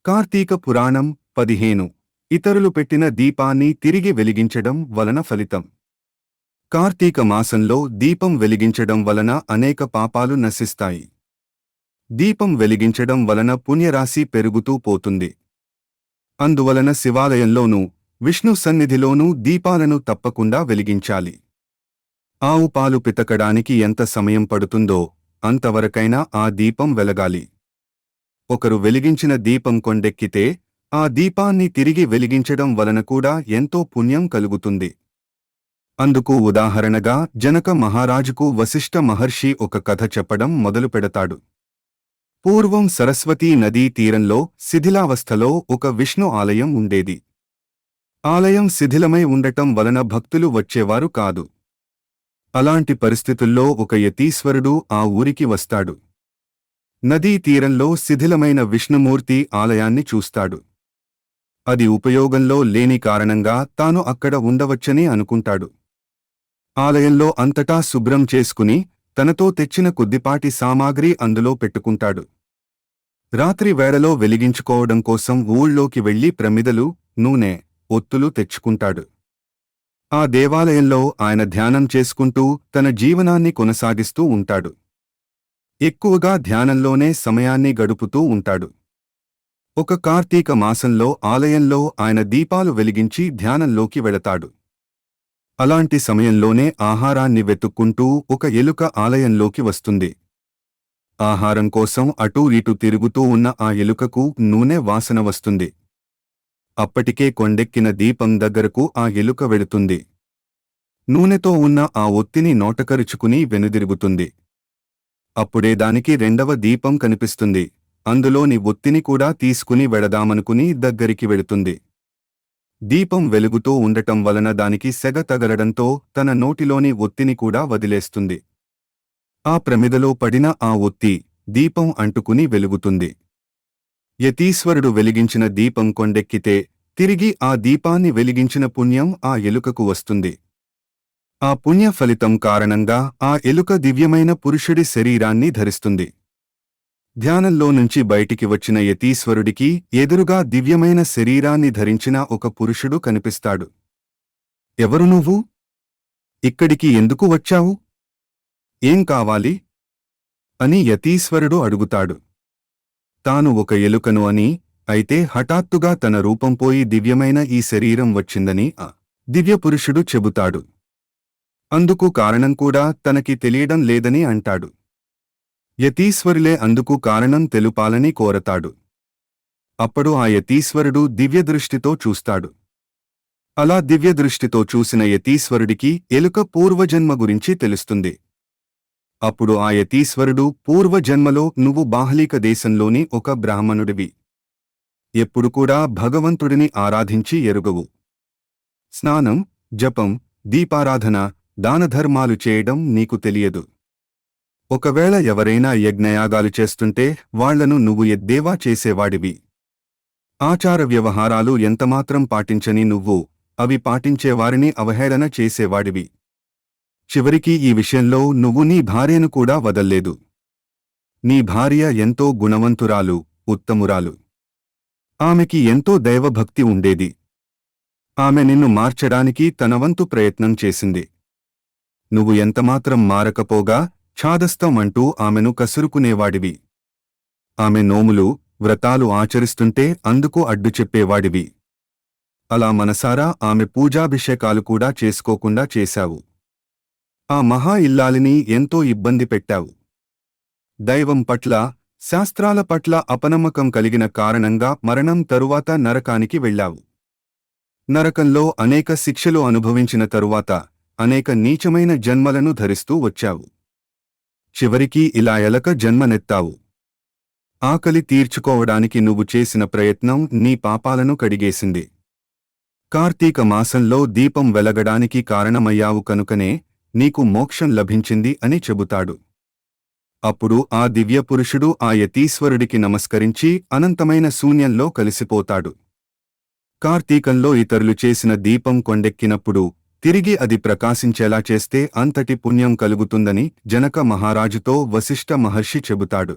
కార్తీక పురాణం 15 ఇతరులు పెట్టిన దీపాన్ని తిరిగి వెలిగించడం వలన ఫలితం. కార్తీక మాసంలో దీపం వెలిగించడం వలన అనేక పాపాలు నశిస్తాయి. దీపం వెలిగించడం వలన పుణ్యరాశి పెరుగుతూ పోతుంది. అందువలన శివాలయంలోనూ విష్ణు సన్నిధిలోనూ దీపాలను తప్పకుండా వెలిగించాలి. ఆవు పాలు పితకడానికి ఎంత సమయం పడుతుందో అంతవరకైనా ఆ దీపం వెలగాలి. ఒకరు వెలిగించిన దీపం కొండెక్కితే ఆ దీపాన్ని తిరిగి వెలిగించడం వలన కూడా ఎంతో పుణ్యం కలుగుతుంది. అందుకు ఉదాహరణగా జనక మహారాజుకు వశిష్ఠ మహర్షి ఒక కథ చెప్పడం మొదలుపెడతాడు. పూర్వం సరస్వతీ నదీ తీరంలో శిథిలావస్థలో ఒక విష్ణు ఆలయం ఉండేది. ఆలయం శిథిలమై ఉండటం వలన భక్తులు వచ్చేవారు కాదు. అలాంటి పరిస్థితుల్లో ఒక యతీశ్వరుడు ఆ ఊరికి వస్తాడు. నదీ తీరంలో శిథిలమైన విష్ణుమూర్తి ఆలయాన్ని చూస్తాడు. అది ఉపయోగంలో లేని కారణంగా తాను అక్కడ ఉండవచ్చని అనుకుంటాడు. ఆలయంలో అంతటా శుభ్రం చేసుకుని తనతో తెచ్చిన కొద్దిపాటి సామాగ్రి అందులో పెట్టుకుంటాడు. రాత్రి వేళలో వెలిగించుకోవడం కోసం ఊళ్ళోకి వెళ్లి ప్రమిదలు, నూనె, ఒత్తులు తెచ్చుకుంటాడు. ఆ దేవాలయంలో ఆయన ధ్యానం చేసుకుంటూ తన జీవనాన్ని కొనసాగిస్తూ ఉంటాడు. ఎక్కువగా ధ్యానంలోనే సమయాన్ని గడుపుతూ ఉంటాడు. ఒక కార్తీక మాసంలో ఆలయంలో ఆయన దీపాలు వెలిగించి ధ్యానంలోకి వెళతాడు. అలాంటి సమయంలోనే ఆహారాన్ని వెతుక్కుంటూ ఒక ఎలుక ఆలయంలోకి వస్తుంది. ఆహారం కోసం అటూ ఇటూ తిరుగుతూ ఉన్న ఆ ఎలుకకు నూనె వాసన వస్తుంది. అప్పటికే కొండెక్కిన దీపం దగ్గరకు ఆ ఎలుక వెళుతుంది. నూనెతో ఉన్న ఆ ఒత్తిని నోటకరుచుకుని వెనుదిరుగుతుంది. అప్పుడే దానికి రెండవ దీపం కనిపిస్తుంది. అందులోని ఒత్తిని కూడా తీసుకుని వెళదామనుకుని దగ్గరికి వెళుతుంది. దీపం వెలుగుతూ ఉండటం వలన దానికి సెగ తగలడంతో తన నోటిలోని ఒత్తిని కూడా వదిలేస్తుంది. ఆ ప్రమిదలో పడిన ఆ ఒత్తి దీపం అంటుకుని వెలుగుతుంది. యతీశ్వరుడు వెలిగించిన దీపం కొండెక్కితే తిరిగి ఆ దీపాన్ని వెలిగించిన పుణ్యం ఆ ఎలుకకు వస్తుంది. ఆ పుణ్య ఫలితం కారణంగా ఆ ఎలుక దివ్యమైన పురుషుడి శరీరాన్ని ధరిస్తుంది. ధ్యానంలో నుంచి బయటికి వచ్చిన యతీశ్వరుడికి ఎదురుగా దివ్యమైన శరీరాన్ని ధరించిన ఒక పురుషుడు కనిపిస్తాడు. ఎవరు నువ్వు? ఇక్కడికి ఎందుకు వచ్చావు? ఏం కావాలి? అని యతీశ్వరుడు అడుగుతాడు. తాను ఒక ఎలుకను అని, అయితే హఠాత్తుగా తన రూపం పోయి దివ్యమైన ఈ శరీరం వచ్చిందని ఆ దివ్యపురుషుడు చెబుతాడు. అందుకు కారణం కూడా తనకి తెలియడం లేదని అంటాడు. యతీశ్వరులే అందుకు కారణం తెలుపాలని కోరతాడు. అప్పుడు ఆ యతీశ్వరుడు దివ్యదృష్టితో చూస్తాడు. అలా దివ్యదృష్టితో చూసిన యతీశ్వరుడికి ఎలుక పూర్వజన్మ గురించి తెలుస్తుంది. అప్పుడు ఆ యతీశ్వరుడు, పూర్వజన్మలో నువ్వు బాహ్లీక దేశంలోని ఒక బ్రాహ్మణుడివి. ఎప్పుడు కూడా భగవంతుడిని ఆరాధించి ఎరుగవు. స్నానం, జపం, దీపారాధన, దానధర్మాలు చేయడం నీకు తెలియదు. ఒకవేళ ఎవరైనా యజ్ఞయాగాలు చేస్తుంటే వాళ్లను నువ్వు ఎద్దేవా చేసేవాడివి. ఆచార వ్యవహారాలు ఎంతమాత్రం పాటించని నువ్వు అవి పాటించేవారిని అవహేళన చేసేవాడివి. చివరికి ఈ విషయంలో నువ్వు నీ భార్యను కూడా వదల్లేదు. నీ భార్య ఎంతో గుణవంతురాలు, ఉత్తమురాలు. ఆమెకి ఎంతో దైవభక్తి ఉండేది. ఆమె నిన్ను మార్చడానికి తనవంతు ప్రయత్నం చేసింది. నువ్వు ఎంతమాత్రం మారకపోగా ఛాదస్తం అంటూ ఆమెను కసురుకునేవాడివి. ఆమె నోములు, వ్రతాలు ఆచరిస్తుంటే అందుకు అడ్డు చెప్పేవాడివి. అలా మనసారా ఆమె పూజాభిషేకాలు కూడా చేసుకోకుండా చేశావు. ఆ మహా ఇల్లాలిని ఎంతో ఇబ్బంది పెట్టావు. దైవం పట్ల, శాస్త్రాల పట్ల అపనమ్మకం కలిగిన కారణంగా మరణం తరువాత నరకానికి వెళ్ళావు. నరకంలో అనేక శిక్షలు అనుభవించిన తరువాత అనేక నీచమైన జన్మలను ధరిస్తూ వచ్చావు. చివరికి ఇలా ఎలక జన్మనెత్తావు. ఆకలి తీర్చుకోవడానికి నువ్వు చేసిన ప్రయత్నం నీ పాపాలను కడిగేసింది. కార్తీక మాసంలో దీపం వెలగడానికి కారణమయ్యావు కనుకనే నీకు మోక్షం లభించింది అని చెబుతాడు. అప్పుడు ఆ దివ్యపురుషుడు ఆ యతీశ్వరుడికి నమస్కరించి అనంతమైన శూన్యంలో కలిసిపోతాడు. కార్తీకంలో ఇతరులు చేసిన దీపం కొండెక్కినప్పుడు తిరిగి అది ప్రకాశించేలా చేస్తే అంతటి పుణ్యం కలుగుతుందని జనక మహారాజుతో వశిష్ఠ మహర్షి చెబుతాడు.